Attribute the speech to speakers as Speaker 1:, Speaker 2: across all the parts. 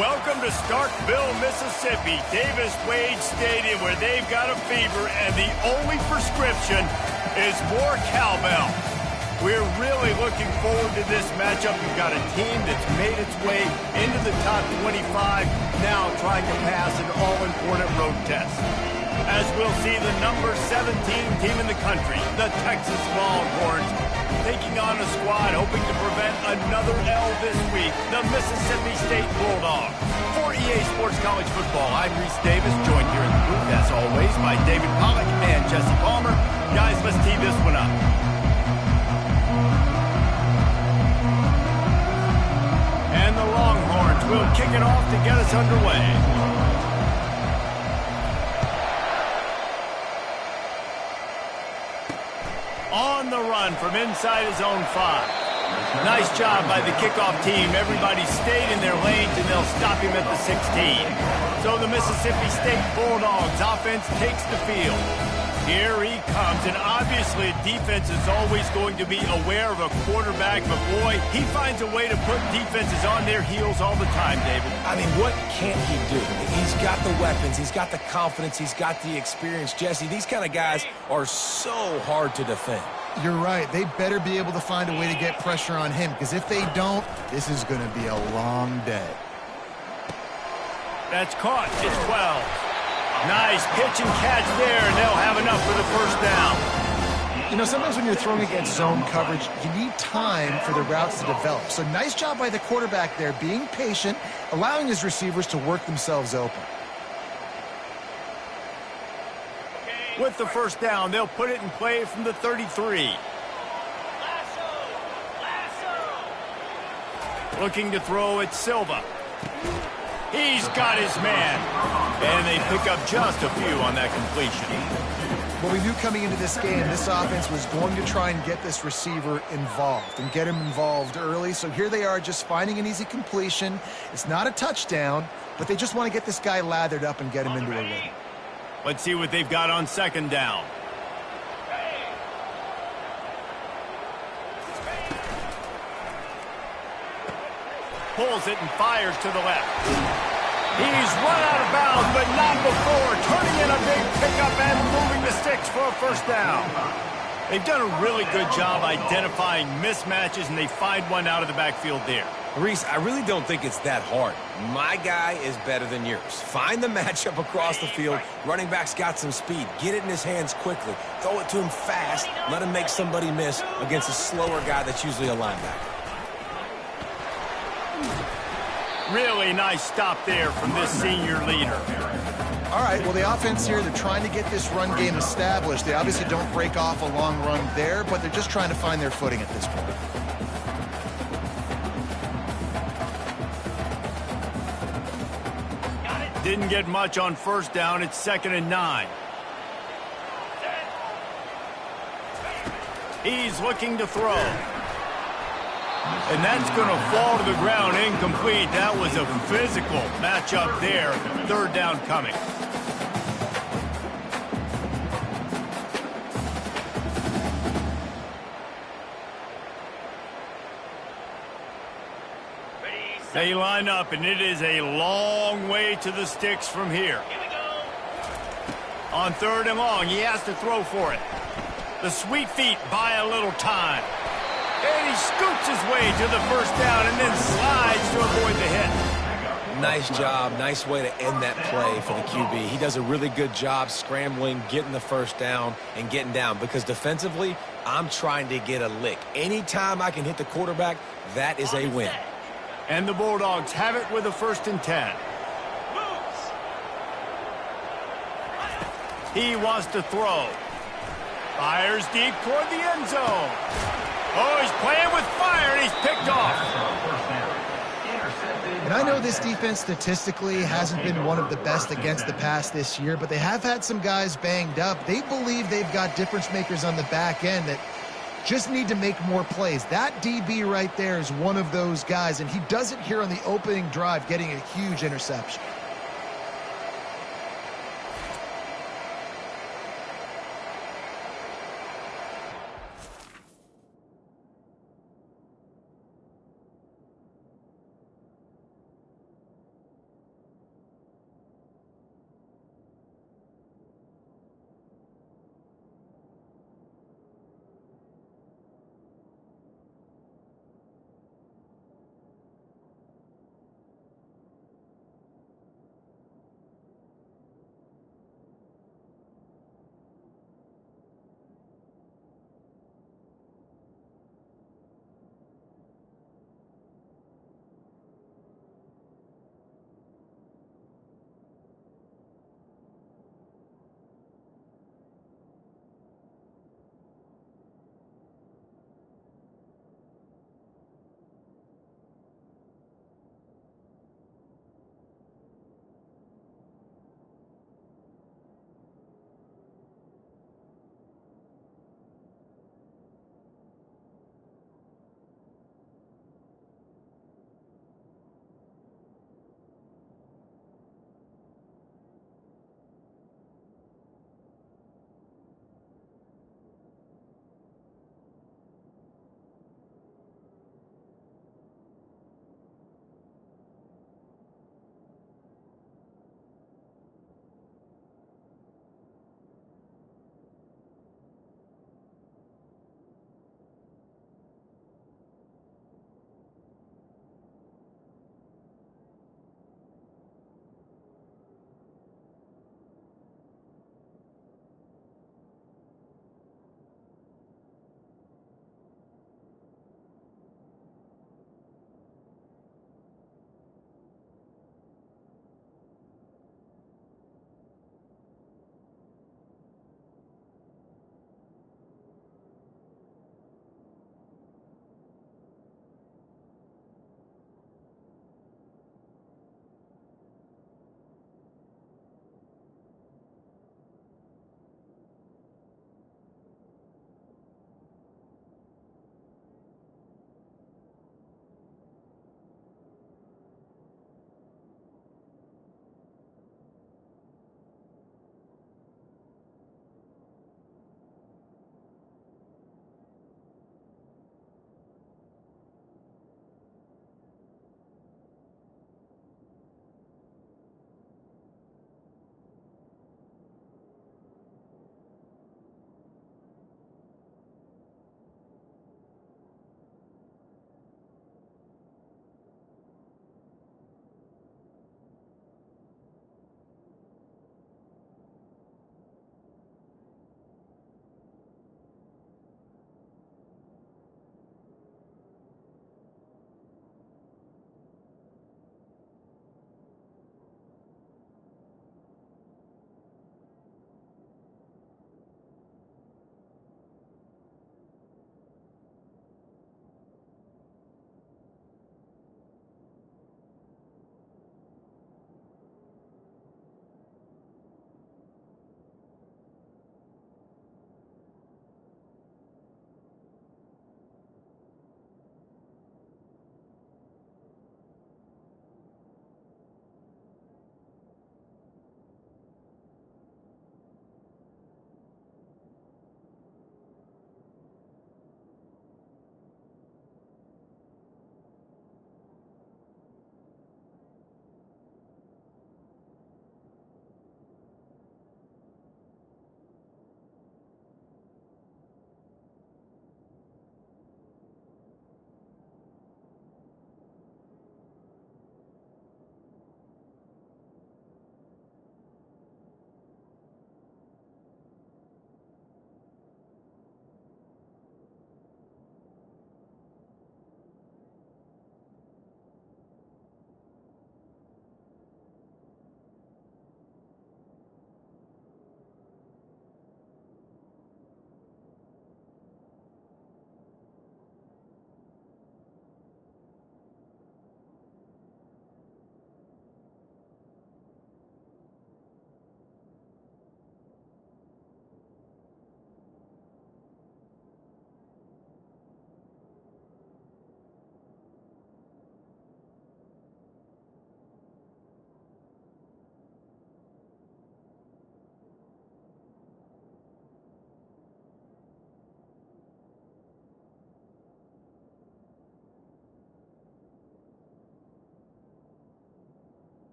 Speaker 1: Welcome to Starkville, Mississippi, Davis Wade Stadium, where they've got a fever, and the only prescription is more cowbell. We're really looking forward to this matchup. We've got a team that's made its way into the top 25, now trying to pass an all-important road test. As we'll see the number 17 team in the country, the Texas Longhorns, taking on a squad hoping to prevent another L this week, the Mississippi State Bulldogs. For EA Sports College Football, I'm Reese Davis, joined here in the booth, as always, by David Pollack and Jesse Palmer. Guys, let's tee this one up. And the Longhorns will kick it off to get us underway. On the run from inside his own 5. Nice job by the kickoff team. Everybody stayed in their lanes, and they'll stop him at the 16. So the Mississippi State Bulldogs offense takes the field. Here he comes, and obviously defense is always going to be aware of a quarterback, but boy, he finds a way to put defenses on their heels all the time, David.
Speaker 2: I mean, what can't he do? He's got the weapons, he's got the confidence, he's got the experience. Jesse, these kind of guys are so hard to defend.
Speaker 3: You're right. They better be able to find a way to get pressure on him, because if they don't, this is going to be a long day.
Speaker 1: That's caught. It's 12. Nice pitch and catch there, and they'll have enough for the first down.
Speaker 3: You know, sometimes when you're throwing against zone coverage, you need time for the routes to develop. So nice job by the quarterback there, being patient, allowing his receivers to work themselves open.
Speaker 1: With the first down, they'll put it in play from the 33. Looking to throw at Silva. He's got his man. And they pick up just a few on that completion.
Speaker 3: Well, we knew coming into this game, this offense was going to try and get this receiver involved and get him involved early. So here they are just finding an easy completion. It's not a touchdown, but they just want to get this guy lathered up and get him into a rhythm.
Speaker 1: Let's see what they've got on second down. Pulls it and fires to the left. He's run out of bounds, but not before. Turning in a big pickup and moving the sticks for a first down. They've done a really good job identifying mismatches, and they find one out of the backfield there.
Speaker 2: Reese, I really don't think it's that hard. My guy is better than yours. Find the matchup across the field. Running back's got some speed. Get it in his hands quickly. Throw it to him fast. Let him make somebody miss against a slower guy that's usually a linebacker.
Speaker 1: Really nice stop there from this senior leader.
Speaker 3: All right, well, the offense here, they're trying to get this run game established. They obviously don't break off a long run there, but they're just trying to find their footing at this point.
Speaker 1: Didn't get much on first down. It's 2nd and 9. He's looking to throw. And that's going to fall to the ground incomplete. That was a physical matchup there. Third down coming. They line up, and it is a long way to the sticks from here. On 3rd and long, he has to throw for it. The sweet feet buy a little time. And he scoots his way to the first down and then slides to avoid the hit.
Speaker 2: Nice job. Nice way to end that play for the QB. He does a really good job scrambling, getting the first down, and getting down. Because defensively, I'm trying to get a lick. Anytime I can hit the quarterback, that is a win.
Speaker 1: And the Bulldogs have it with a 1st and 10. He wants to throw. Fires deep toward the end zone. Oh, he's playing with fire, and he's picked off.
Speaker 3: And I know this defense statistically hasn't been one of the best against the pass this year, but they have had some guys banged up. They believe they've got difference makers on the back end that just need to make more plays. That DB right there is one of those guys, and he does it here on the opening drive, getting a huge interception.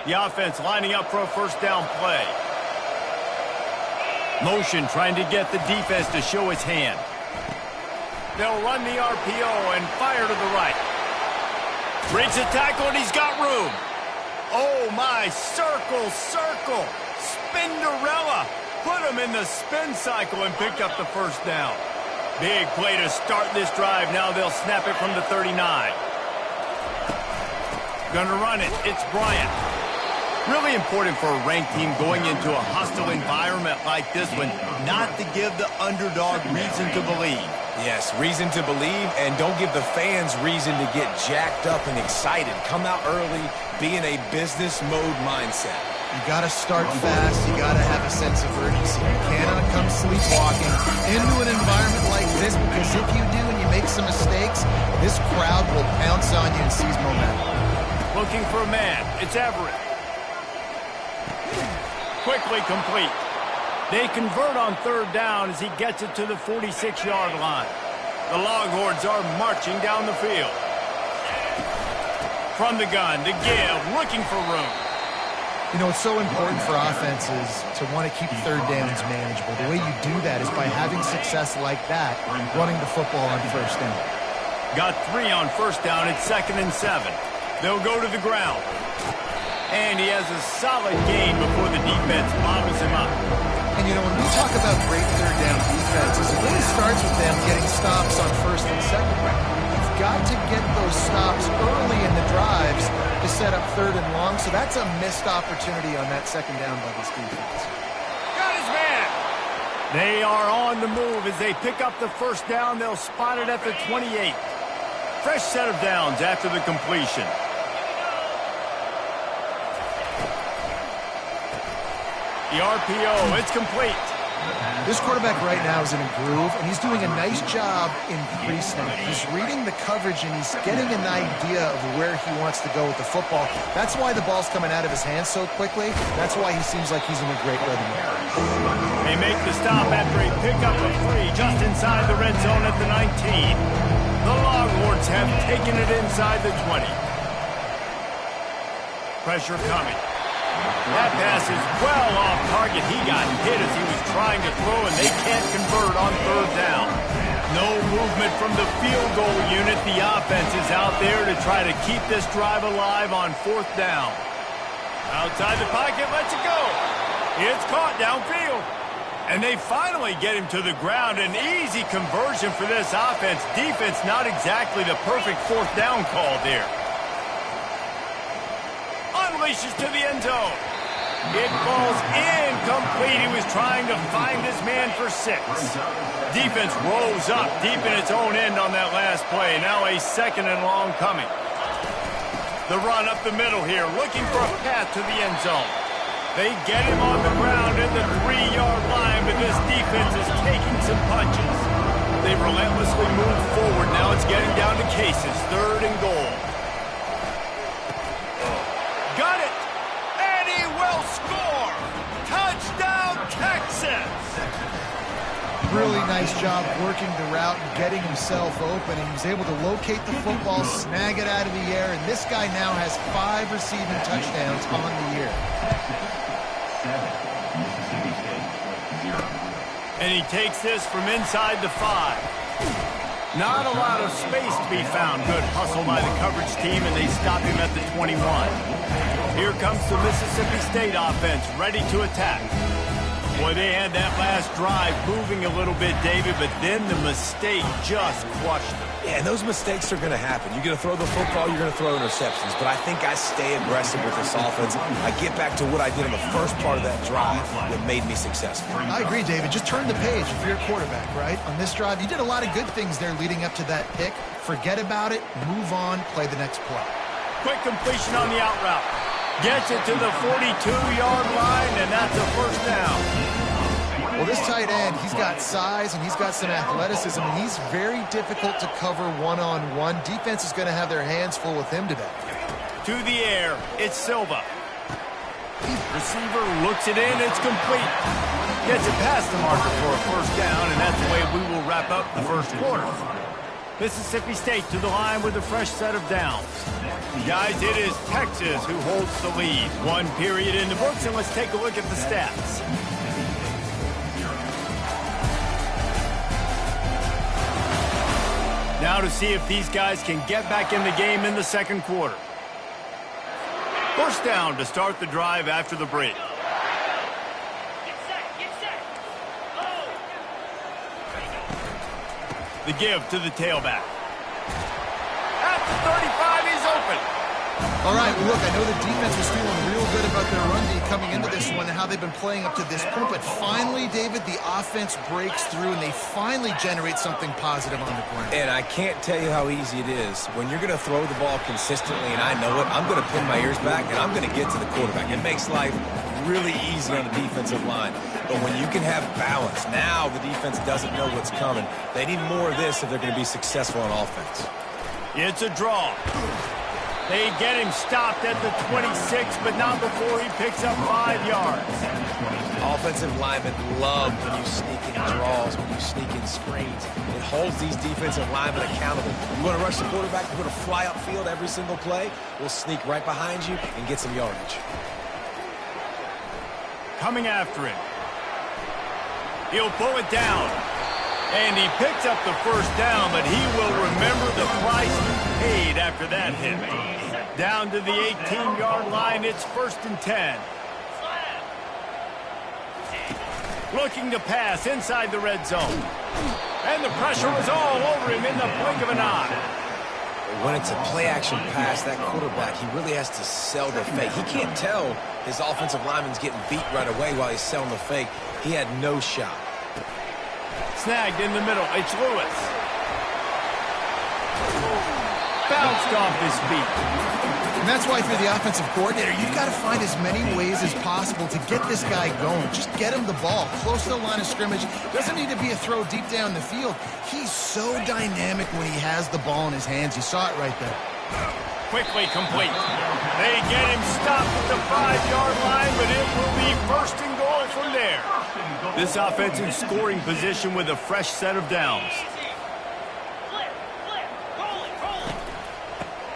Speaker 1: The offense lining up for a first down play. Motion trying to get the defense to show its hand. They'll run the RPO and fire to the right. Breaks a tackle and he's got room. Oh my, circle, circle. Spinderella. Put him in the spin cycle and picked up the first down. Big play to start this drive. Now they'll snap it from the 39. Gonna run it. It's Bryant. Really important for a ranked team going into a hostile environment like this one not to give the underdog reason to believe.
Speaker 2: Yes, reason to believe, and don't give the fans reason to get jacked up and excited. Come out early, be in a business mode mindset.
Speaker 3: You got to start fast. You got to have a sense of urgency. You cannot come sleepwalking into an environment like this, because if you do and you make some mistakes, this crowd will pounce on you and seize momentum.
Speaker 1: Looking for a man. It's Everett. Quickly complete. They convert on third down as he gets it to the 46-yard line. The Longhorns are marching down the field. From the gun to give, looking for room.
Speaker 3: You know, it's so important for offenses to want to keep third downs manageable. The way you do that is by having success like that, running the football on first down.
Speaker 1: Got 3 on first down. It's 2nd and 7. They'll go to the ground. And he has a solid gain before the defense bobbles him up.
Speaker 3: And, you know, when we talk about great third down defenses, it really starts with them getting stops on first and second. You've got to get those stops early in the drives to set up third and long, so that's a missed opportunity on that second down by this defense.
Speaker 1: Got his man! They are on the move as they pick up the first down. They'll spot it at the 28. Fresh set of downs after the completion. The RPO, it's complete.
Speaker 3: This quarterback right now is in a groove, and he's doing a nice job in pre-snap. He's reading the coverage, and he's getting an idea of where he wants to go with the football. That's why the ball's coming out of his hands so quickly. That's why he seems like he's in a great rhythm.
Speaker 1: They make the stop after a pickup of 3 just inside the red zone at the 19. The Longhorns have taken it inside the 20. Pressure coming. That pass is well off target. He got hit as he was trying to throw, and they can't convert on third down. No movement from the field goal unit. The offense is out there to try to keep this drive alive on 4th down. Outside the pocket, lets it go. It's caught downfield. And they finally get him to the ground. An easy conversion for this offense. Defense not exactly the perfect 4th down call there. Unleashes to the end zone. It falls incomplete. He was trying to find his man for 6. Defense rose up deep in its own end on that last play. Now a 2nd and long coming. The run up the middle here, looking for a path to the end zone. They get him on the ground at the 3-yard line, but this defense is taking some punches. They relentlessly move forward. Now it's getting down to cases. 3rd and goal. Got it! And he will score! Touchdown, Texas!
Speaker 3: Really nice job working the route and getting himself open. He was able to locate the football, snag it out of the air, and this guy now has 5 receiving touchdowns on the year.
Speaker 1: And he takes this from inside the 5. Not a lot of space to be found. Good hustle by the coverage team, and they stop him at the 21. Here comes the Mississippi State offense, ready to attack. Boy, they had that last drive moving a little bit, David, but then the mistake just crushed them.
Speaker 2: Yeah, and those mistakes are going to happen. You're going to throw the football, you're going to throw interceptions. But I think I stay aggressive with this offense. I get back to what I did in the first part of that drive that made me successful.
Speaker 3: I agree, David. Just turn the page if you're a quarterback, right? On this drive, you did a lot of good things there leading up to that pick. Forget about it, move on, play the next play.
Speaker 1: Quick completion on the out route. Gets it to the 42-yard line, and that's a first down.
Speaker 3: Well, this tight end, he's got size and he's got some athleticism, and he's very difficult to cover one-on-one. Defense is going to have their hands full with him today.
Speaker 1: To the air, it's Silva. Receiver looks it in, it's complete. Gets it past the marker for a first down, and that's the way we will wrap up the first quarter. Mississippi State to the line with a fresh set of downs. Guys, it is Texas who holds the lead. 1 period in the books, and let's take a look at the stats. Now to see if these guys can get back in the game in the second quarter. First down to start the drive after the break. The give to the tailback. At the 35, he's open.
Speaker 3: All right, well, look, I know the defense was feeling real good about their run D coming into this one and how they've been playing up to this point, but finally, David, the offense breaks through and they finally generate something positive on the ground.
Speaker 2: And I can't tell you how easy it is. When you're going to throw the ball consistently, and I know it, I'm going to pin my ears back and I'm going to get to the quarterback. It makes life really easy on the defensive line. But when you can have balance, now the defense doesn't know what's coming. They need more of this if they're going to be successful on offense.
Speaker 1: It's a draw. They get him stopped at the 26, but not before he picks up 5 yards.
Speaker 2: Offensive linemen love when you sneak in draws, when you sneak in screens. It holds these defensive linemen accountable. You want to rush the quarterback, you want to fly upfield every single play, we'll sneak right behind you and get some yardage.
Speaker 1: Coming after him. He'll pull it down. And he picks up the first down, but he will remember the price he paid after that hit. Down to the 18-yard line, it's 1st and 10. Looking to pass inside the red zone. And the pressure was all over him in the blink of an eye.
Speaker 2: When it's a play-action pass, that quarterback, he really has to sell the fake. He can't tell his offensive lineman's getting beat right away while he's selling the fake. He had no shot.
Speaker 1: Snagged in the middle. It's Lewis. Bounced off his feet.
Speaker 3: And that's why, if you're the offensive coordinator, you've got to find as many ways as possible to get this guy going. Just get him the ball close to the line of scrimmage. Doesn't need to be a throw deep down the field. He's so dynamic when he has the ball in his hands. You saw it right there.
Speaker 1: Quickly complete. They get him stopped at the 5-yard line, but it will be 1st and goal from there. This offense in scoring position with a fresh set of downs.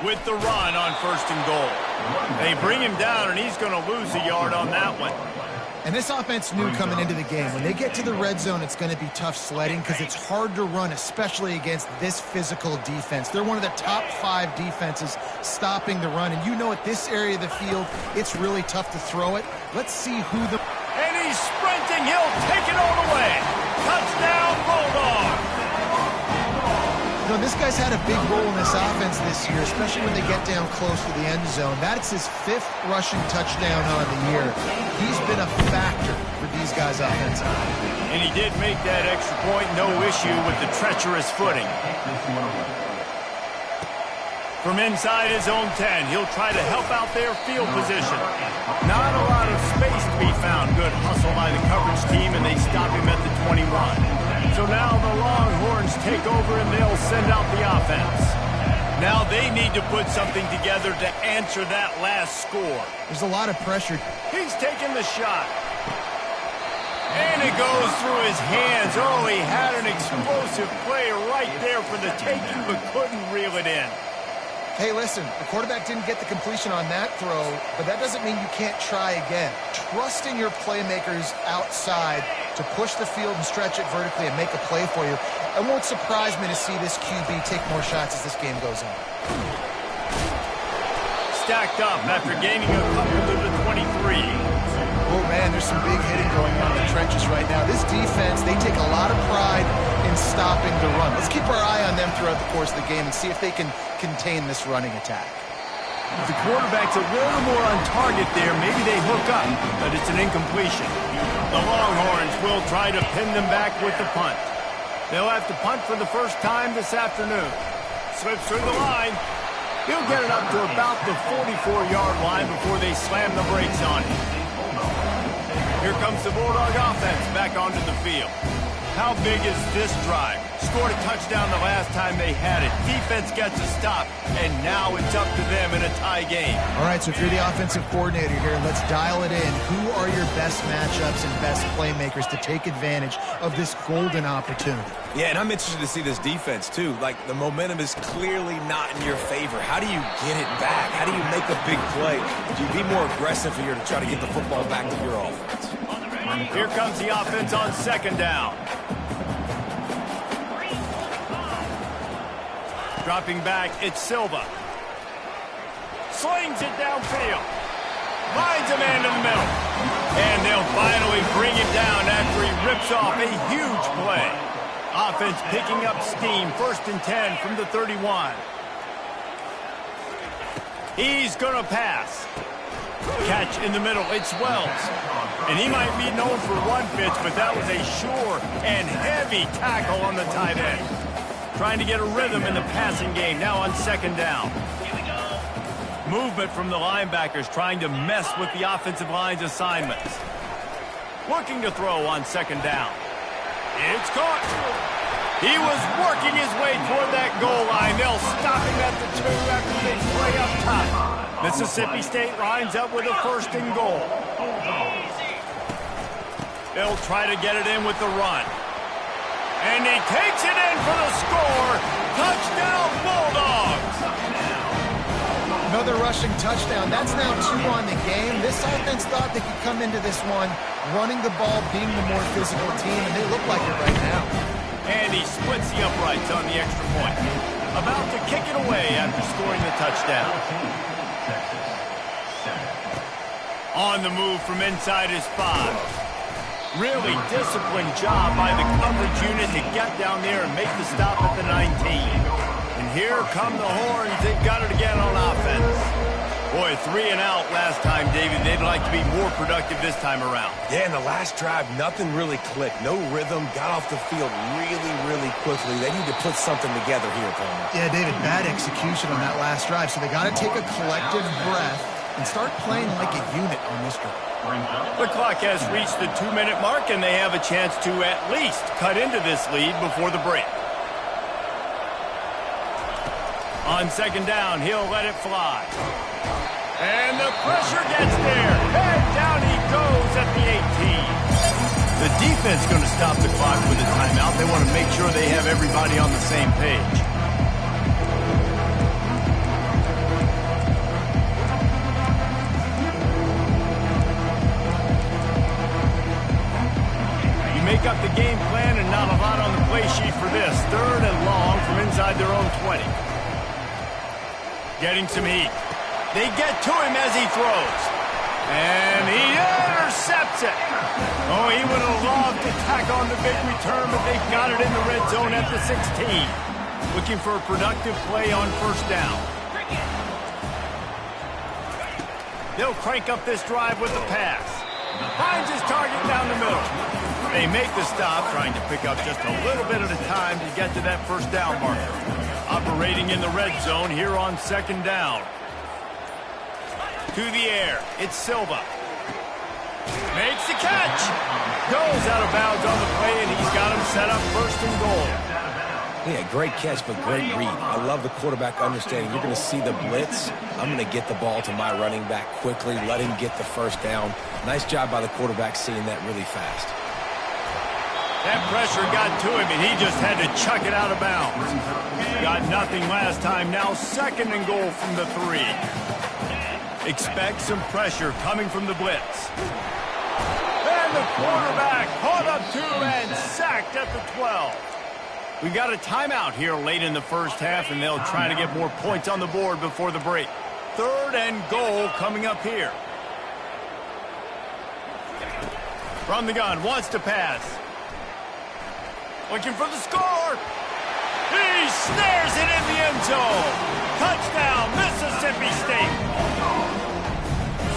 Speaker 1: With the run on 1st and goal. They bring him down, and he's going to lose a yard on that one.
Speaker 3: And this offense knew coming into the game, when they get to the red zone, it's going to be tough sledding because it's hard to run, especially against this physical defense. They're one of the top 5 defenses stopping the run. And you know, at this area of the field, it's really tough to throw it. Let's see who the...
Speaker 1: And he's sprinting. He'll take it all the way. Touchdown, Bulldog.
Speaker 3: You know, this guy's had a big role in this offense this year, especially when they get down close to the end zone. That's his 5th rushing touchdown on the year. He's been a factor for these guys offensively.
Speaker 1: And he did make that extra point, no issue with the treacherous footing. From inside his own 10, he'll try to help out their field position. Not a lot of space to be found. Good hustle by the coverage team, and they stop him at the 21. So now the Longhorns take over, and they'll send out the offense. Now they need to put something together to answer that last score.
Speaker 3: There's a lot of pressure.
Speaker 1: He's taking the shot. And it goes through his hands. Oh, he had an explosive play right there for the taking, but couldn't reel it in.
Speaker 3: Hey, listen, the quarterback didn't get the completion on that throw, but that doesn't mean you can't try again. Trusting your playmakers outside to push the field and stretch it vertically and make a play for you. It won't surprise me to see this QB take more shots as this game goes on.
Speaker 1: Stacked up after gaining a couple to the 23.
Speaker 3: Oh, man, there's some big hitting going on in the trenches right now. This defense, they take a lot of pride in stopping the run. Let's keep our eye on them throughout the course of the game and see if they can contain this running attack.
Speaker 1: If the quarterback's a little more on target there, maybe they hook up, but it's an incompletion. The Longhorns will try to pin them back with the punt. They'll have to punt for the first time this afternoon. Slips through the line. He'll get it up to about the 44-yard line before they slam the brakes on him. Here comes the Bulldog offense back onto the field. How big is this drive? Scored a touchdown the last time they had it. Defense gets a stop, and now it's up to them in a tie game.
Speaker 3: All right, so if you're the offensive coordinator here, let's dial it in. Who are your best matchups and best playmakers to take advantage of this golden opportunity?
Speaker 2: Yeah, and I'm interested to see this defense, too. Like, the momentum is clearly not in your favor. How do you get it back? How do you make a big play? Do you be more aggressive here to try to get the football back to your offense?
Speaker 1: Here comes the offense on second down. Dropping back, it's Silva. Slings it downfield. Finds a man in the middle. And they'll finally bring it down after he rips off a huge play. Offense picking up steam, 1st and 10 from the 31. He's going to pass. Catch in the middle, it's Wells. And he might be known for one pitch, but that was a sure and heavy tackle on the tight end. Trying to get a rhythm in the passing game, now on second down. Movement from the linebackers trying to mess with the offensive line's assignments. Looking to throw on second down. It's caught. He was working his way toward that goal line. They'll stop him at the 2 after they play up top. Mississippi State lines up with a 1st and goal. They'll try to get it in with the run. And he takes it in for the score. Touchdown, Bulldogs!
Speaker 3: Another rushing touchdown. That's now 2 on the game. This offense thought they could come into this one running the ball, being the more physical team, and they look like it right now.
Speaker 1: And he splits the uprights on the extra point. About to kick it away after scoring the touchdown. On the move from inside his 5. Really disciplined job by the coverage unit to get down there and make the stop at the 19. And here come the horns. They've got it again on offense. Boy, 3 and out last time, David. They'd like to be more productive this time around.
Speaker 2: Yeah, in the last drive, nothing really clicked. No rhythm, got off the field really, really quickly. They need to put something together here, Palmer.
Speaker 3: Yeah, David, bad execution on that last drive, so they got to take a collective breath and start playing like a unit on this drive.
Speaker 1: The clock has reached the 2-minute mark, and they have a chance to at least cut into this lead before the break. On second down, he'll let it fly. And the pressure gets there. And down he goes at the 18. The defense going to stop the clock with a timeout. They want to make sure they have everybody on the same page. You make up the game plan and not a lot on the play sheet for this. 3rd and long from inside their own 20. Getting some heat. They get to him as he throws. And he intercepts it. Oh, he would have loved to tack on the big return, but they've got it in the red zone at the 16. Looking for a productive play on 1st down. They'll crank up this drive with the pass. Finds his target down the middle. They make the stop, trying to pick up just a little bit at a time to get to that 1st down marker. Operating in the red zone here on second down. To the air, it's Silva. Makes the catch. Goes out of bounds on the play, and he's got him set up 1st and goal.
Speaker 2: Yeah, great catch, but great read. I love the quarterback understanding. You're going to see the blitz. I'm going to get the ball to my running back quickly, let him get the 1st down. Nice job by the quarterback seeing that really fast.
Speaker 1: That pressure got to him, and he just had to chuck it out of bounds. Got nothing last time. Now 2nd and goal from the 3. Expect some pressure coming from the blitz. And the quarterback caught up to and sacked at the 12. We got a timeout here late in the 1st half, and they'll try to get more points on the board before the break. 3rd and goal coming up here. From the gun, wants to pass. Looking for the score. He snares it in the end zone. Touchdown, Mississippi State.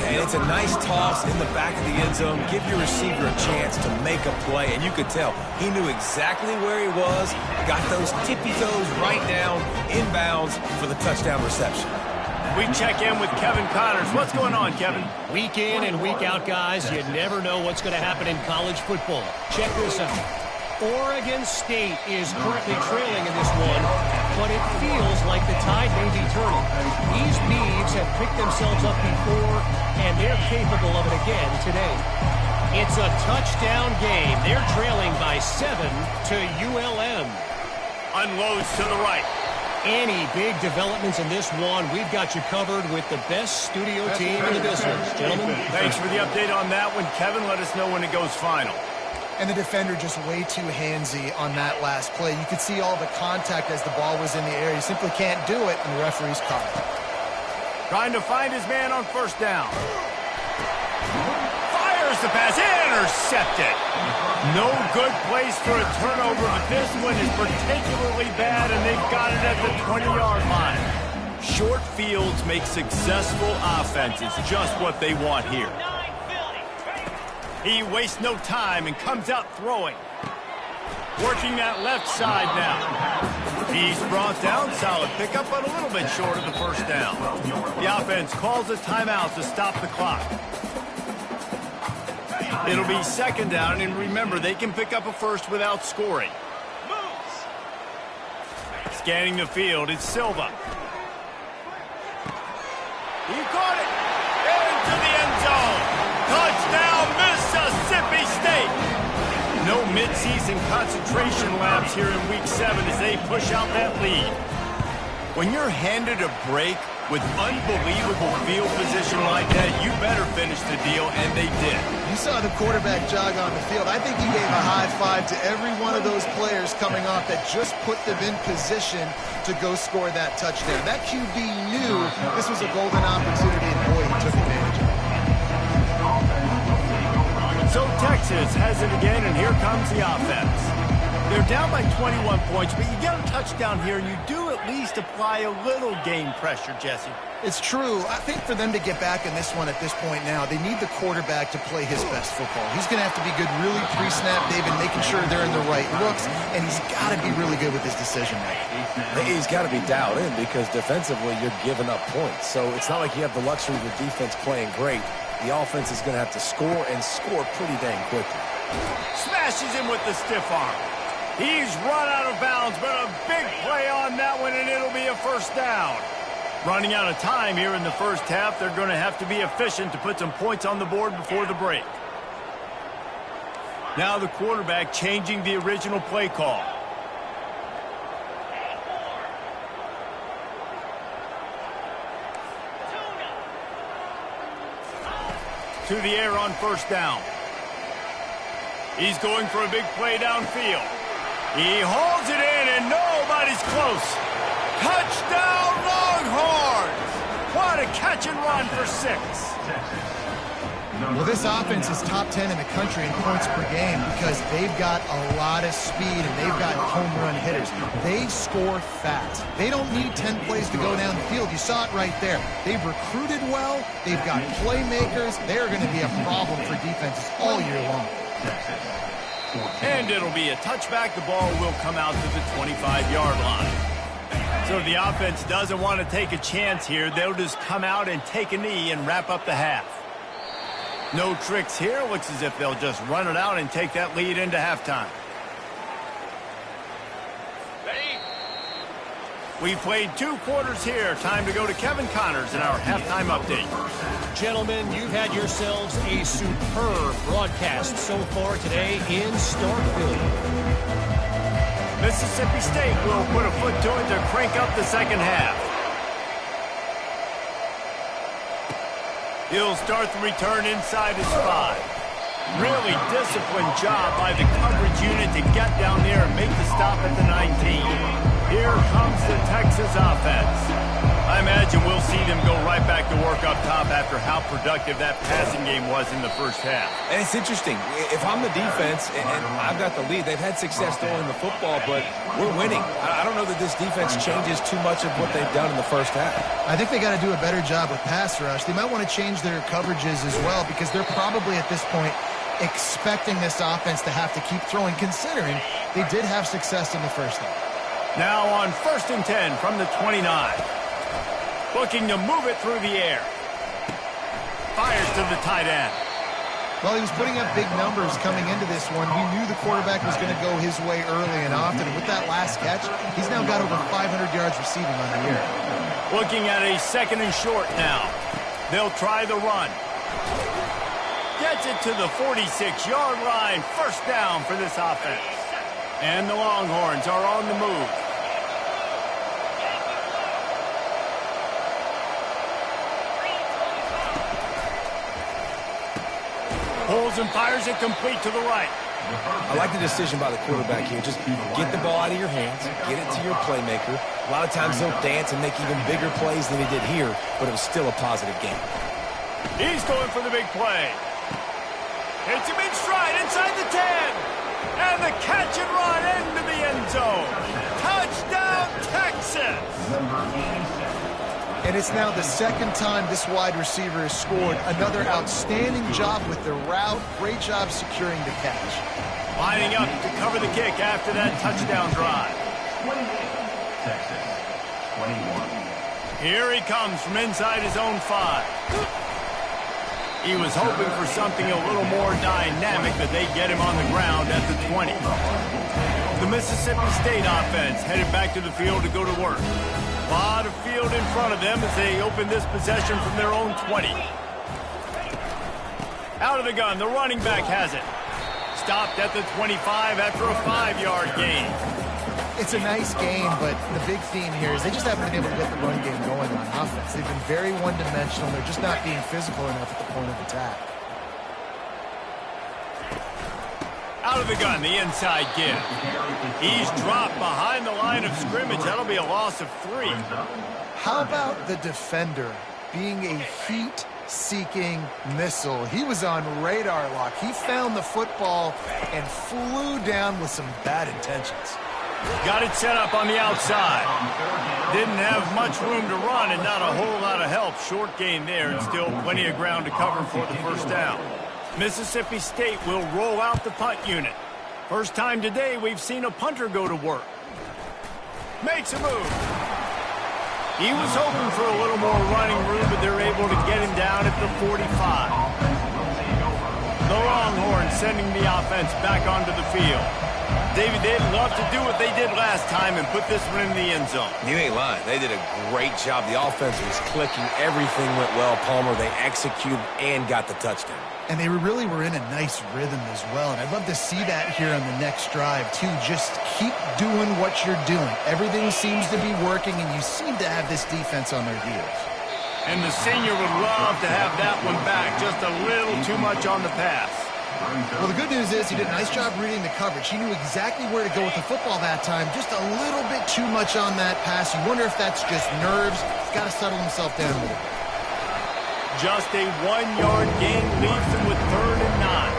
Speaker 2: And it's a nice toss in the back of the end zone. Give your receiver a chance to make a play. And you could tell he knew exactly where he was. Got those tippy toes right down, inbounds for the touchdown reception.
Speaker 1: We check in with Kevin Connors. What's going on, Kevin?
Speaker 4: Week in and week out, guys, you never know what's going to happen in college football. Check this out. Oregon State is currently trailing in this one, but it feels like the tide may be turning. These Beavs have picked themselves up before, and they're capable of it again today. It's a touchdown game. They're trailing by 7 to ULM.
Speaker 1: Unloads to the right.
Speaker 4: Any big developments in this one, we've got you covered with the best studio team in the business. Gentlemen,
Speaker 1: Thanks for the update on that one, Kevin. Let us know when it goes final.
Speaker 3: And the defender just way too handsy on that last play. You could see all the contact as the ball was in the air. He simply can't do it, and the referee's caught it.
Speaker 1: Trying to find his man on first down. Fires the pass. Intercepted. No good place for a turnover, but this one is particularly bad, and they've got it at the 20-yard line. Short fields make successful offenses just what they want here. He wastes no time and comes out throwing. Working that left side now. He's brought down. Solid pickup, but a little bit short of the first down. The offense calls a timeout to stop the clock. It'll be second down, and remember, they can pick up a first without scoring. Scanning the field, it's Silva. He caught it into the end zone. Touchdown, Mississippi State. No midseason concentration laps here in Week 7 as they push out that lead. When you're handed a break with unbelievable field position like that, you better finish the deal, and they did.
Speaker 3: You saw the quarterback jog on the field. I think he gave a high five to every one of those players coming off that just put them in position to go score that touchdown. That QB knew this was a golden opportunity, and boy, he took advantage of it.
Speaker 1: So Texas has it again, and here comes the offense. They're down by 21 points, but you get a touchdown here, and you do at least apply a little game pressure, Jesse.
Speaker 3: It's true. I think for them to get back in this one at this point now, they need the quarterback to play his best football. He's going to have to be good really pre-snap, David, making sure they're in the right looks, and he's got to be really good with his decision making.
Speaker 2: He's got to be dialed in because defensively you're giving up points. So it's not like you have the luxury of the defense playing great. The offense is going to have to score and score pretty dang quickly.
Speaker 1: Smashes him with the stiff arm. He's run out of bounds, but a big play on that one, and it'll be a first down. Running out of time here in the first half, they're going to have to be efficient to put some points on the board before the break. Now the quarterback changing the original play call. To the air on first down. He's going for a big play downfield. He holds it in, and nobody's close. Touchdown, Longhorns! What a catch and run for 6.
Speaker 3: Well, this offense is top 10 in the country in points per game because they've got a lot of speed and they've got home run hitters. They score fast. They don't need 10 plays to go down the field. You saw it right there. They've recruited well. They've got playmakers. They're going to be a problem for defenses all year long.
Speaker 1: And it'll be a touchback. The ball will come out to the 25-yard line. So the offense doesn't want to take a chance here. They'll just come out and take a knee and wrap up the half. No tricks here. Looks as if they'll just run it out and take that lead into halftime. We played 2 quarters here. Time to go to Kevin Connors in our halftime update.
Speaker 4: gentlemen, you've had yourselves a superb broadcast so far today in Starkville.
Speaker 1: Mississippi State will put a foot to it to crank up the second half. He'll start the return inside his 5. Really disciplined job by the coverage unit to get down there and make the stop at the 19. Here comes the Texas offense. I imagine we'll see them go right back to work up top after how productive that passing game was in the first half.
Speaker 2: And it's interesting. If I'm the defense and I've got the lead, they've had success throwing the football, but we're winning. I don't know that this defense changes too much of what they've done in the first half.
Speaker 3: I think they got to do a better job with pass rush. They might want to change their coverages as well because they're probably at this point expecting this offense to have to keep throwing, considering they did have success in the first half.
Speaker 1: Now on 1st and 10 from the 29. Looking to move it through the air. Fires to the tight end.
Speaker 3: Well, he was putting up big numbers coming into this one. We knew the quarterback was going to go his way early and often. And with that last catch, he's now got over 500 yards receiving on the year.
Speaker 1: Looking at a 2nd and short now. They'll try the run. Gets it to the 46-yard line. First down for this offense. And the Longhorns are on the move. Pulls and fires it complete to the right.
Speaker 2: I like the decision by the quarterback here. Just get the ball out of your hands, get it to your playmaker. A lot of times they'll dance and make even bigger plays than he did here, but it was still a positive game.
Speaker 1: He's going for the big play. Hits him in stride inside the 10. And the catch and run into the end zone. Touchdown, Texas!
Speaker 3: And it's now the 2nd time this wide receiver has scored. Another outstanding job with the route. Great job securing the catch.
Speaker 1: Lining up to cover the kick after that touchdown drive.
Speaker 5: Texas, 21.
Speaker 1: Here he comes from inside his own 5. He was hoping for something a little more dynamic, but they get him on the ground at the 20. The Mississippi State offense headed back to the field to go to work. A lot of field in front of them as they open this possession from their own 20. Out of the gun, the running back has it. Stopped at the 25 after a 5-yard gain.
Speaker 3: It's a nice game, but the big theme here is they just haven't been able to get the run game going on offense. They've been very one-dimensional. They're just not being physical enough at the point of attack.
Speaker 1: Out of the gun, the inside give. He's dropped behind the line of scrimmage. That'll be a loss of 3.
Speaker 3: How about the defender being a heat-seeking missile? He was on radar lock. He found the football and flew down with some bad intentions.
Speaker 1: Got it set up on the outside. Didn't have much room to run and not a whole lot of help. Short gain there and still plenty of ground to cover for the first down. Mississippi State will roll out the punt unit. First time today we've seen a punter go to work. Makes a move. He was hoping for a little more running room, but they're able to get him down at the 45. The Longhorns sending the offense back onto the field. David, they'd love to do what they did last time and put this one in the end zone.
Speaker 2: You ain't lying. They did a great job. The offense was clicking. Everything went well, Palmer. They executed and got the touchdown.
Speaker 3: And they really were in a nice rhythm as well. And I'd love to see that here on the next drive, too. Just keep doing what you're doing. Everything seems to be working, and you seem to have this defense on their heels.
Speaker 1: And the senior would love to have that one back. Just a little too much on the pass.
Speaker 3: Well, the good news is he did a nice job reading the coverage. He knew exactly where to go with the football that time. Just a little bit too much on that pass. You wonder if that's just nerves. He's got to settle himself down a little bit.
Speaker 1: Just a 1-yard gain leaves them with 3rd and 9.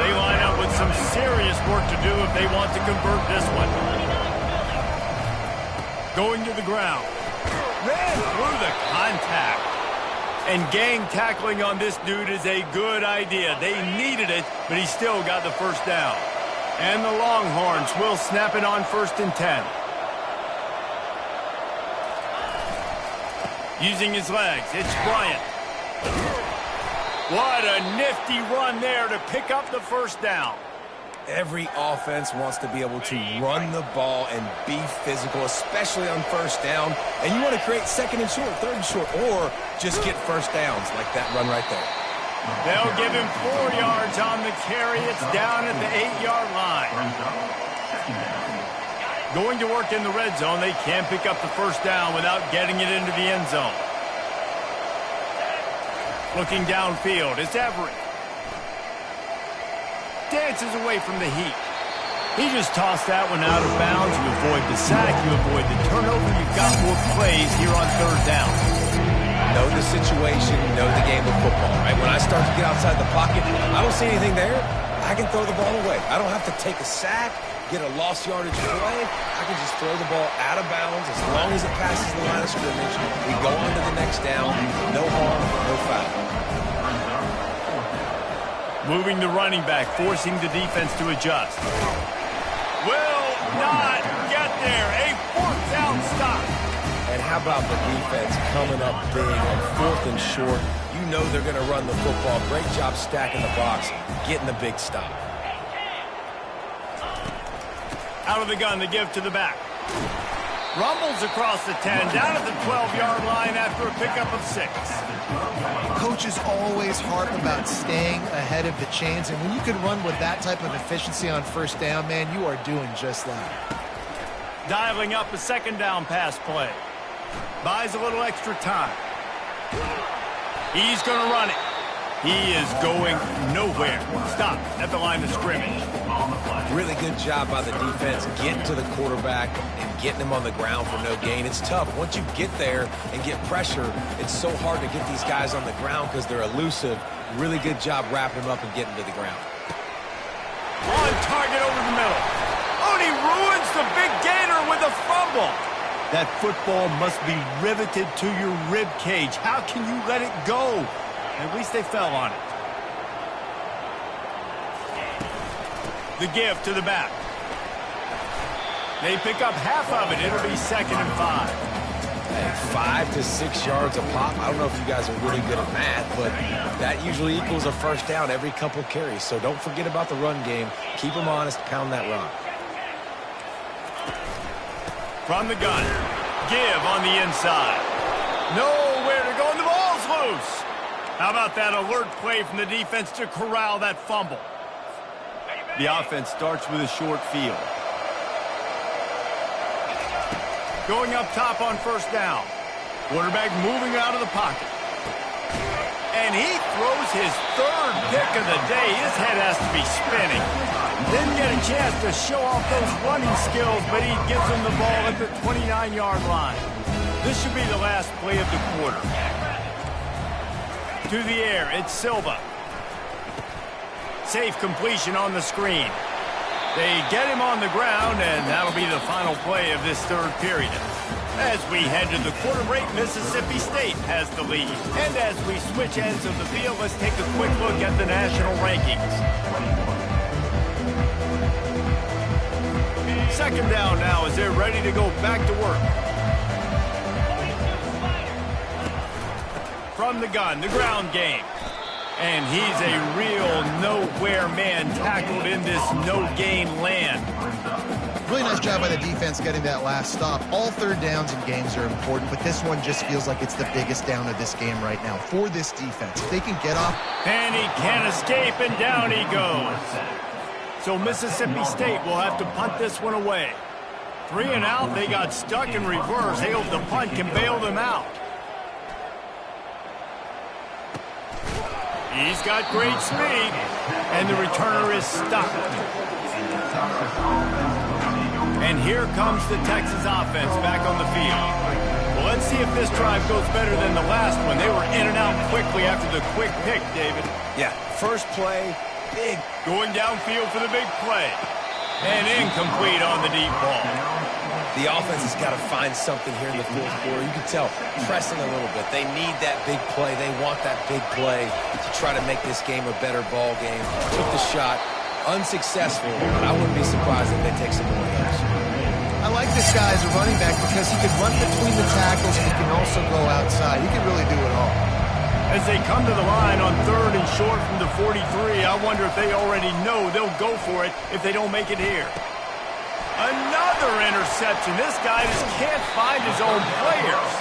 Speaker 1: They line up with some serious work to do if they want to convert this one. Going to the ground. Ran through the contact. And gang tackling on this dude is a good idea. They needed it, but he still got the first down. And the Longhorns will snap it on 1st and 10. Using his legs, it's Bryant. What a nifty run there to pick up the first down.
Speaker 2: Every offense wants to be able to run the ball and be physical, especially on first down. And you want to create 2nd and short, 3rd and short, or just get first downs like that run right there.
Speaker 1: They'll give him 4 yards on the carry. It's down at the 8-yard line. Going to work in the red zone. They can't pick up the first down without getting it into the end zone. Looking downfield, it's Everett. Dances away from the heat. He just tossed that one out of bounds. You avoid the sack, you avoid the turnover. You've got more plays here on 3rd down.
Speaker 2: Know the situation, know the game of football, right? When I start to get outside the pocket, I don't see anything there. I can throw the ball away. I don't have to take a sack, get a lost yardage play. I can just throw the ball out of bounds as long as it passes the line of scrimmage. We go on to the next down. No harm, no foul.
Speaker 1: Moving the running back, forcing the defense to adjust. Will not get there. A 4th down stop.
Speaker 2: And how How about the defense coming up big on 4th and short? You know they're going to run the football. Great job stacking the box, getting the big stop.
Speaker 1: Out of the gun, the give to the back. Rumbles across the 10, down at the 12-yard line after a pickup of 6.
Speaker 3: Coaches always harp about staying ahead of the chains, and when you can run with that type of efficiency on first down, man, you are doing just that.
Speaker 1: Dialing up a 2nd down pass play. Buys a little extra time. He's going to run it. He is going nowhere. Stop at the line of scrimmage.
Speaker 2: Really good job by the defense getting to the quarterback and getting him on the ground for no gain. It's tough. Once you get there and get pressure, it's so hard to get these guys on the ground because they're elusive. Really good job wrapping him up and getting to the ground.
Speaker 1: On target over the middle. Oh, and he ruins the big gainer with a fumble. That football must be riveted to your rib cage. How can you let it go? At least they fell on it. The give to the back. They pick up half of it. It'll be 2nd and 5.
Speaker 2: Hey, 5 to 6 yards a pop. I don't know if you guys are really good at math, but that usually equals a first down every couple carries. So don't forget about the run game. Keep them honest. Pound that rock.
Speaker 1: From the gun. Give on the inside. Nowhere to go, and the ball's loose. How about that alert play from the defense to corral that fumble? The offense starts with a short field. Going up top on first down. Quarterback moving out of the pocket. And he throws his 3rd pick of the day. His head has to be spinning. Didn't get a chance to show off those running skills, but he gives him the ball at the 29-yard line. This should be the last play of the quarter. To the air, it's Silva. Safe completion on the screen. They get him on the ground, and that'll be the final play of this 3rd period. As we head to the quarter break, Mississippi State has the lead. And as we switch ends of the field, let's take a quick look at the national rankings. 2nd down now as they're ready to go back to work. From the gun, the ground game. And he's a real nowhere man tackled in this no-gain land.
Speaker 3: Really nice job by the defense getting that last stop. All 3rd downs in games are important, but this one just feels like it's the biggest down of this game right now for this defense. If they can get off.
Speaker 1: And he can't escape, and down he goes. So Mississippi State will have to punt this one away. 3 and out, they got stuck in reverse. They hope the punt can bail them out. He's got great speed, and the returner is stopped. And here comes the Texas offense back on the field. Well, let's see if this drive goes better than the last one. They were in and out quickly after the quick pick, David.
Speaker 2: Yeah, first play, big.
Speaker 1: Going downfield for the big play. And incomplete on the deep ball.
Speaker 2: The offense has got to find something here in the 4th quarter. You can tell, pressing a little bit. They need that big play. They want that big play to try to make this game a better ball game. Took the shot, unsuccessful, but I wouldn't be surprised if they take some more of those.
Speaker 3: I like this guy as a running back because he can run between the tackles and he can also go outside. He can really do it all.
Speaker 1: As they come to the line on 3rd and short from the 43, I wonder if they already know they'll go for it if they don't make it here. Another interception. This guy just can't find his own players.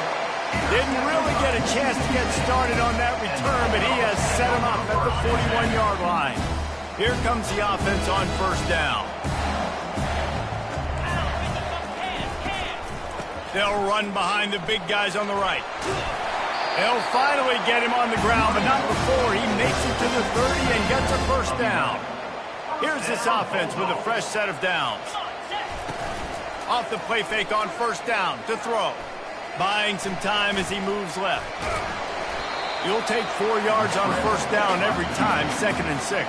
Speaker 1: Didn't really get a chance to get started on that return, but he has set him up at the 41-yard line. Here comes the offense on first down. They'll run behind the big guys on the right. They'll finally get him on the ground, but not before he makes it to the 30 and gets a first down. Here's this offense with a fresh set of downs. Off the play fake on first down to throw. Buying some time as he moves left. You'll take 4 yards on first down every time, 2nd and 6.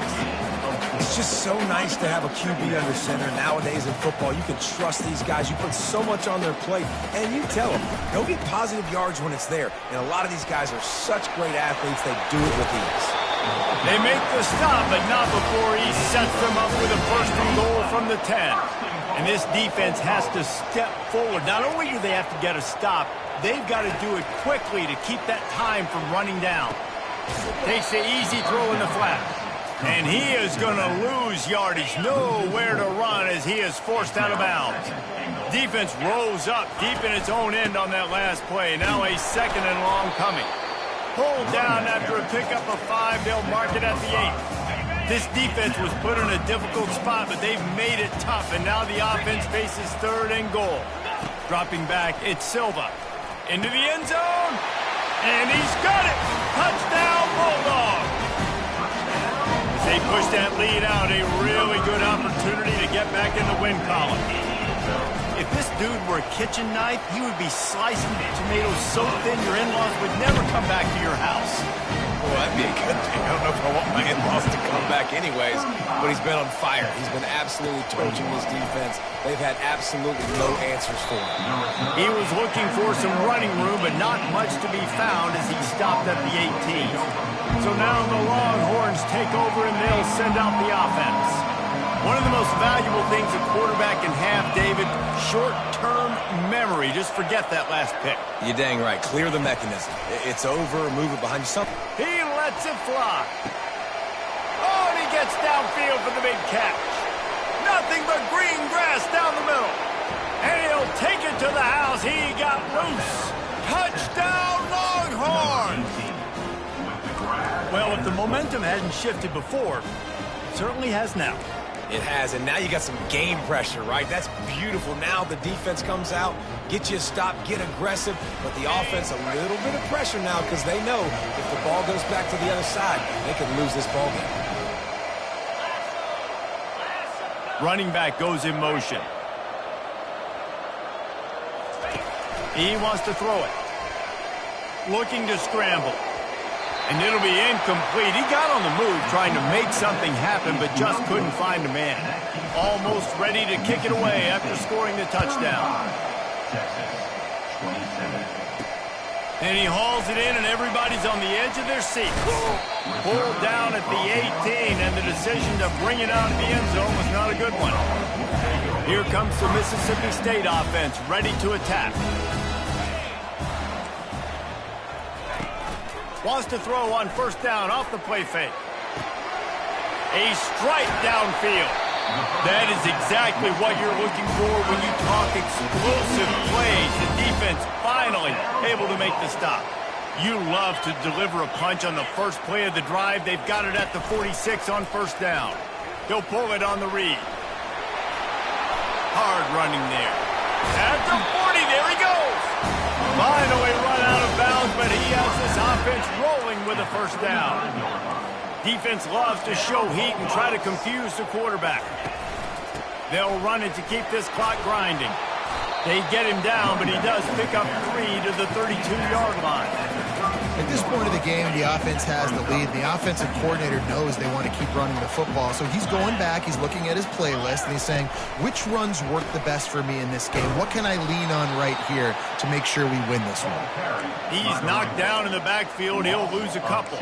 Speaker 2: It's just so nice to have a QB under center. Nowadays in football, you can trust these guys. You put so much on their plate, and you tell them, go get positive yards when it's there. And a lot of these guys are such great athletes, they do it with ease.
Speaker 1: They make the stop, but not before he sets them up with a first and goal from the 10. And this defense has to step forward. Not only do they have to get a stop, they've got to do it quickly to keep that time from running down. Takes the easy throw in the flat. And he is going to lose yardage. Nowhere to run as he is forced out of bounds. Defense rolls up deep in its own end on that last play. Now a second and long coming. Pulled down after a pickup of 5. They'll mark it at the 8. This defense was put in a difficult spot, but they've made it tough. And now the offense faces third and goal. Dropping back, it's Silva. Into the end zone. And he's got it. Touchdown, Bulldog. They push that lead out, a really good opportunity to get back in the win column. If this dude were a kitchen knife, he would be slicing tomatoes so thin your in-laws would never come back to your house.
Speaker 2: Well, that'd be a good thing. I don't know if I want my in-laws to come back anyways, but he's been on fire. He's been absolutely torching this defense. They've had absolutely no answers for him.
Speaker 1: He was looking for some running room, but not much to be found as he stopped at the 18. So now the Longhorns take over and they'll send out the offense. One of the most valuable things a quarterback can have, David, short-term memory. Just forget that last pick.
Speaker 2: You're dang right. Clear the mechanism. It's over. Move it behind you.
Speaker 1: He lets it fly. Oh, and he gets downfield for the big catch. Nothing but green grass down the middle. And he'll take it to the house. He got loose. Touchdown, Longhorns! Well, if the momentum hadn't shifted before, it certainly has now.
Speaker 2: It has, and now you got some game pressure, right? That's beautiful. Now the defense comes out, get you a stop, get aggressive, but the offense a little bit of pressure now because they know if the ball goes back to the other side, they could lose this ball game.
Speaker 1: Running back goes in motion. He wants to throw it. Looking to scramble. And it'll be incomplete. He got on the move trying to make something happen, but just couldn't find a man. Almost ready to kick it away after scoring the touchdown. And he hauls it in, and everybody's on the edge of their seat. Pulled down at the 18, and the decision to bring it out of the end zone was not a good one. Here comes the Mississippi State offense, ready to attack. Wants to throw on first down off the play fake. A strike downfield. That is exactly what you're looking for when you talk explosive plays. The defense finally able to make the stop. You love to deliver a punch on the first play of the drive. They've got it at the 46 on first down. He'll pull it on the read. Hard running there. At the 40, there he goes. Finally run out of bounds, but he has this offense rolling with a first down. Defense loves to show heat and try to confuse the quarterback. They'll run it to keep this clock grinding. They get him down, but he does pick up 3 to the 32-yard line.
Speaker 3: At this point of the game, the offense has the lead. The offensive coordinator knows they want to keep running the football. So he's going back, he's looking at his playlist, and he's saying, which runs work the best for me in this game? What can I lean on right here to make sure we win this one?
Speaker 1: He's knocked down in the backfield. He'll lose a couple.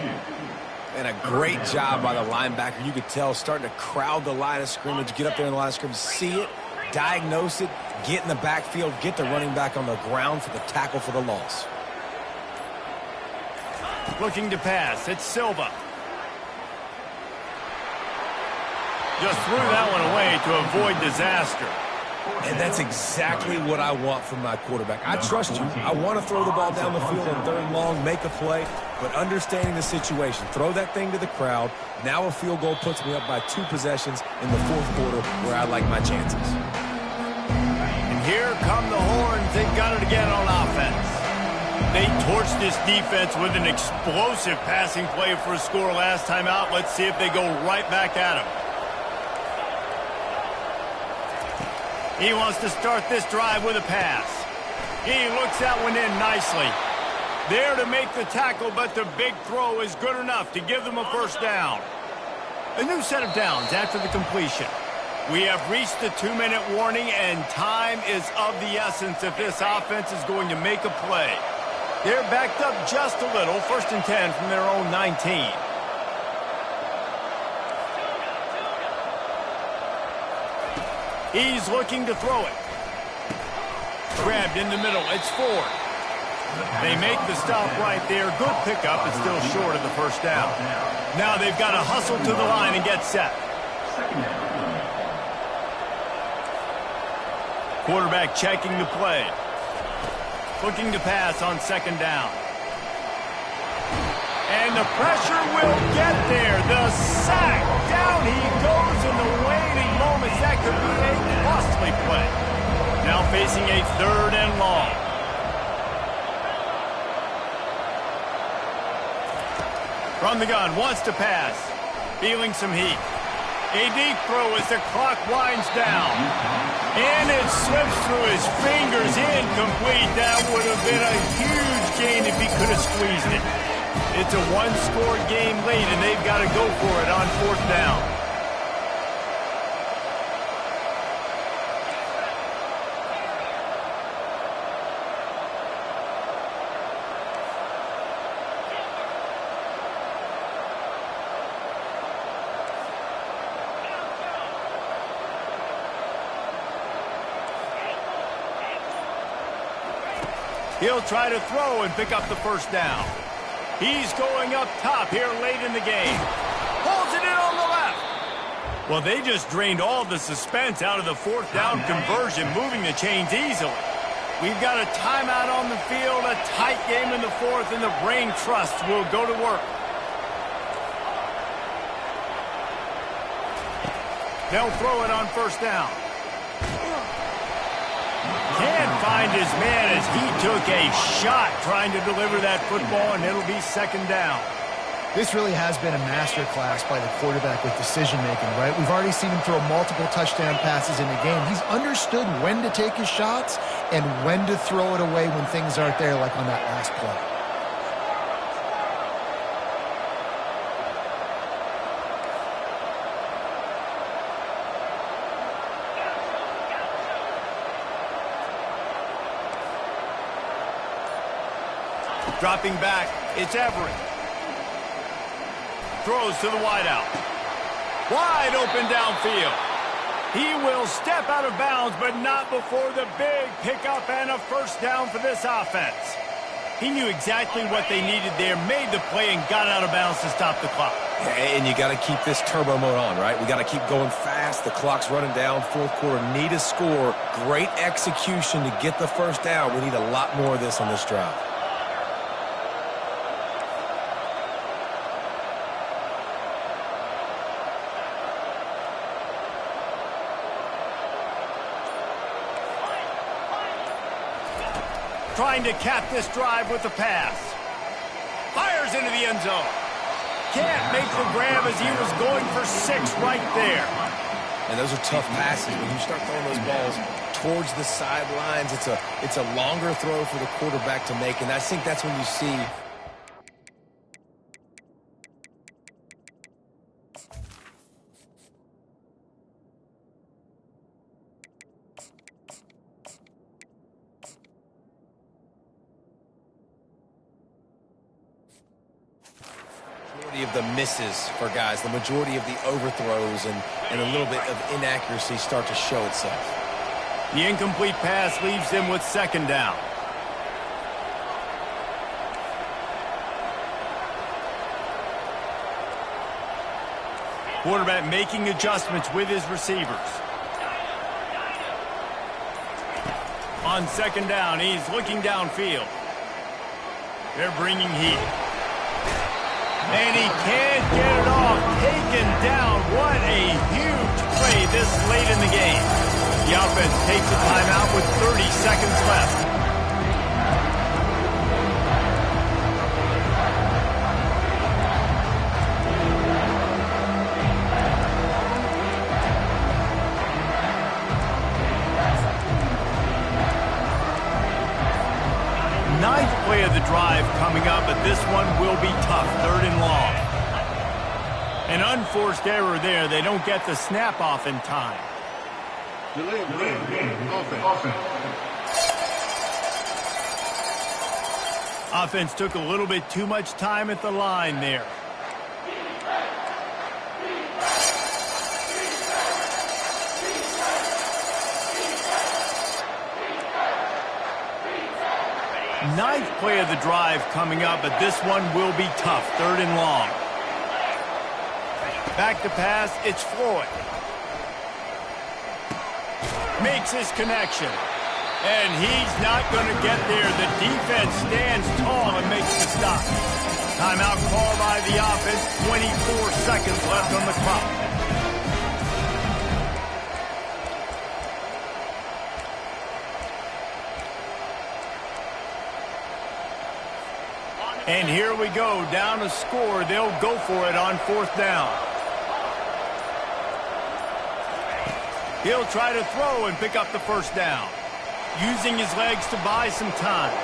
Speaker 2: And a great job by the linebacker. You could tell starting to crowd the line of scrimmage, get up there in the line of scrimmage, see it, diagnose it, get in the backfield, get the running back on the ground for the tackle for the loss.
Speaker 1: Looking to pass. It's Silva. Just threw that one away to avoid disaster.
Speaker 2: And that's exactly what I want from my quarterback. I trust you. I want to throw the ball down the field on third and long, make a play, but understanding the situation, throw that thing to the crowd. Now a field goal puts me up by 2 possessions in the fourth quarter where I like my chances.
Speaker 1: And here come the Horns. They've got it again on offense. They torched this defense with an explosive passing play for a score last time out. Let's see if they go right back at him. He wants to start this drive with a pass. He looks that one in nicely. There to make the tackle, but the big throw is good enough to give them a first down. A new set of downs after the completion. We have reached the 2-minute warning, and time is of the essence if this offense is going to make a play. They're backed up just a little. 1st and 10 from their own 19. He's looking to throw it. Grabbed in the middle. It's Ford. They make the stop right there. Good pickup, but still short of the first down. Now they've got to hustle to the line and get set. Quarterback checking the play. Looking to pass on second down. And the pressure will get there. The sack. Down he goes in the waiting moments. That could be a costly play. Now facing a 3rd and long. From the gun, wants to pass. Feeling some heat. A deep throw as the clock winds down. And it slips through his fingers. Incomplete. That would have been a huge gain if he could have squeezed it. It's a one-score game late, and they've got to go for it on 4th down. He'll try to throw and pick up the first down. He's going up top here late in the game. Pulls it in on the left. Well, they just drained all the suspense out of the 4th down conversion, moving the chains easily. We've got a timeout on the field, a tight game in the 4th, and the brain trust will go to work. They'll throw it on first down. Can't find his man as he took a shot trying to deliver that football, and it'll be second down.
Speaker 3: This really has been a masterclass by the quarterback with decision-making, right? We've already seen him throw multiple touchdown passes in the game. He's understood when to take his shots and when to throw it away when things aren't there, like on that last play.
Speaker 1: Dropping back, it's Everett. Throws to the wideout. Wide open downfield. He will step out of bounds, but not before the big pickup and a first down for this offense. He knew exactly what they needed there, made the play, and got out of bounds to stop the clock.
Speaker 2: And you got to keep this turbo mode on, right? We got to keep going fast. The clock's running down. 4th quarter, need a score. Great execution to get the first down. We need a lot more of this on this drive.
Speaker 1: Trying to cap this drive with the pass. Fires into the end zone. Can't make the grab as he was going for 6 right there.
Speaker 2: And those are tough passes. When you start throwing those balls towards the sidelines, it's a longer throw for the quarterback to make, and I think that's when you see of the misses for guys, the majority of the overthrows and a little bit of inaccuracy start to show itself.
Speaker 1: The incomplete pass leaves them with second down. Quarterback making adjustments with his receivers. On second down, he's looking downfield. They're bringing heat. And he can't get it off. Taken down. What a huge play this late in the game. The offense takes a timeout with 30 seconds left. Ninth play of the drive coming up, but this one will be tough. 3rd and long. An unforced error there. They don't get the snap off in time. Offense took a little bit too much time at the line there. ninth play of the drive coming up, but this one will be tough. 3rd and long. Back to pass, it's Floyd. Makes his connection. And he's not going to get there. The defense stands tall and makes the stop. Timeout called by the offense. 24 seconds left on the clock. And here we go, down a score. They'll go for it on 4th down. He'll try to throw and pick up the 1st down, using his legs to buy some time.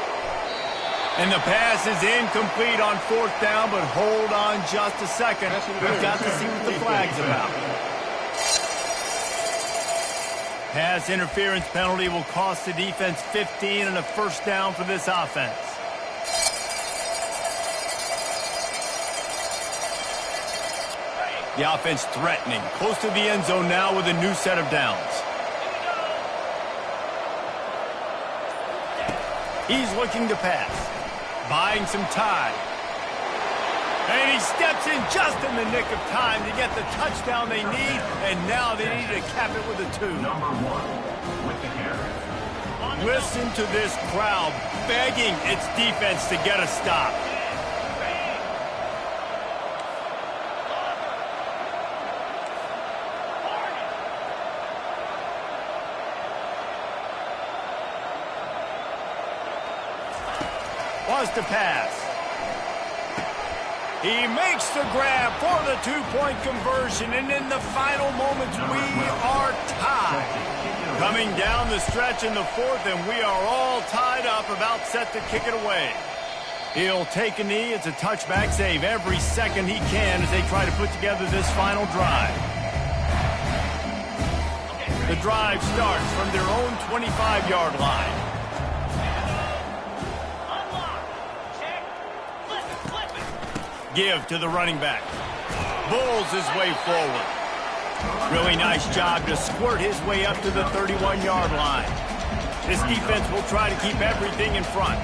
Speaker 1: And the pass is incomplete on 4th down, but hold on just a second. We've got to see what the flag's about. Pass interference penalty will cost the defense 15 and a 1st down for this offense. The offense threatening, close to the end zone now with a new set of downs. He's looking to pass, buying some time. And he steps in just in the nick of time to get the touchdown they need, and now they need to cap it with a 2.
Speaker 5: Number 1 with the carry.
Speaker 1: Listen to this crowd begging its defense to get a stop. Wants to pass. He makes the grab for the 2-point conversion, and in the final moments, we are tied. Coming down the stretch in the 4th, and we are all tied up, about set to kick it away. He'll take a knee. It's a touchback save every second he can as they try to put together this final drive. The drive starts from their own 25-yard line. Give to the running back. Bulls his way forward. Really nice job to squirt his way up to the 31-yard line. This defense will try to keep everything in front.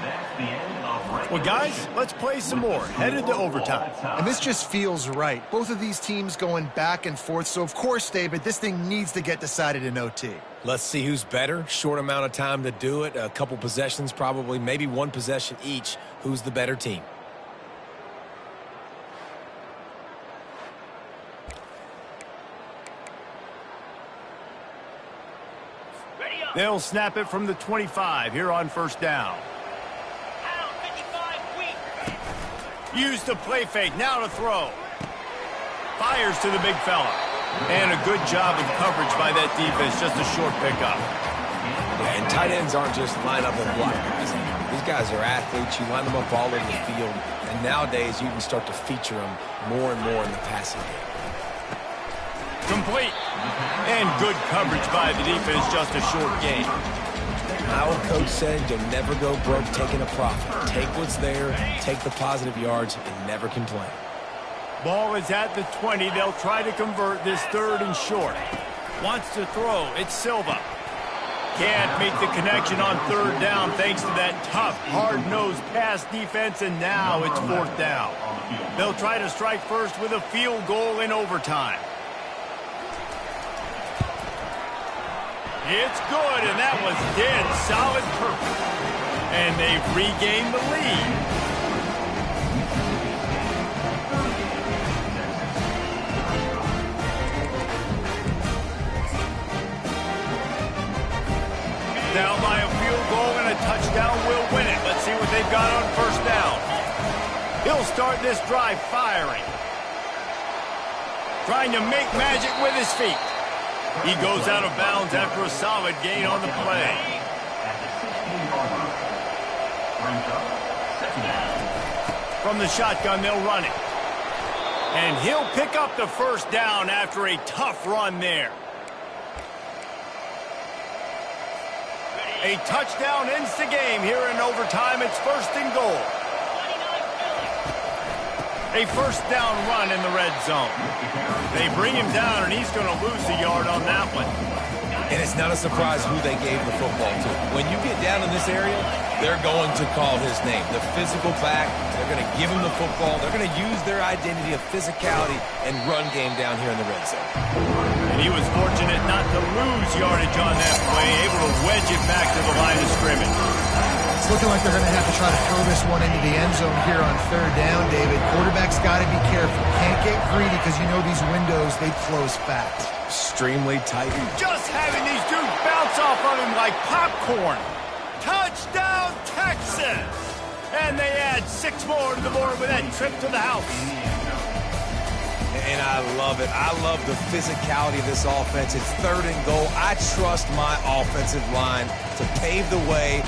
Speaker 5: That's the end of regular
Speaker 1: Well, guys, let's play some more. Headed to overtime.
Speaker 3: And this just feels right. Both of these teams going back and forth. So, of course, David, this thing needs to get decided in OT.
Speaker 2: Let's see who's better. Short amount of time to do it. A couple possessions probably, maybe one possession each. Who's the better team?
Speaker 1: They'll snap it from the 25 here on 1st down. Use the play fake, now to throw. Fires to the big fella. And a good job of coverage by that defense, just a short pickup.
Speaker 2: Yeah, and tight ends aren't just line up and block guys. These guys are athletes. You line them up all over the field. And nowadays, you can start to feature them more and more in the passing game.
Speaker 1: Complete. And good coverage by the defense, just a short gain.
Speaker 2: My old coach said you'll never go broke taking a profit. Take what's there, take the positive yards, and never complain.
Speaker 1: Ball is at the 20. They'll try to convert this 3rd and short. Wants to throw. It's Silva. Can't make the connection on 3rd down thanks to that tough, hard-nosed pass defense, and now it's 4th down. They'll try to strike first with a field goal in overtime. It's good, and that was dead solid perfect. And they've regained the lead. Down by a field goal and a touchdown will win it. Let's see what they've got on 1st down. He'll start this drive firing. Trying to make magic with his feet. He goes out of bounds after a solid gain on the play. From the shotgun, they'll run it. And he'll pick up the 1st down after a tough run there. A touchdown ends the game here in overtime. It's 1st and goal. A 1st down run in the red zone. They bring him down, and he's going to lose a yard on that one.
Speaker 2: And it's not a surprise who they gave the football to. When you get down in this area, they're going to call his name. The physical back, they're going to give him the football. They're going to use their identity of physicality and run game down here in the red zone.
Speaker 1: And he was fortunate not to lose yardage on that play, able to wedge it back to the line of scrimmage.
Speaker 3: It's looking like they're going to have to try to throw this one into the end zone here on third down, David. Quarterback's got to be careful. Can't get greedy because you know these windows, they close fast.
Speaker 2: Extremely tight.
Speaker 1: Just having these dudes bounce off of him like popcorn. Touchdown, Texas! And they add 6 more to the board with that trip to the house.
Speaker 2: And I love it. I love the physicality of this offense. It's third and goal. I trust my offensive line to pave the way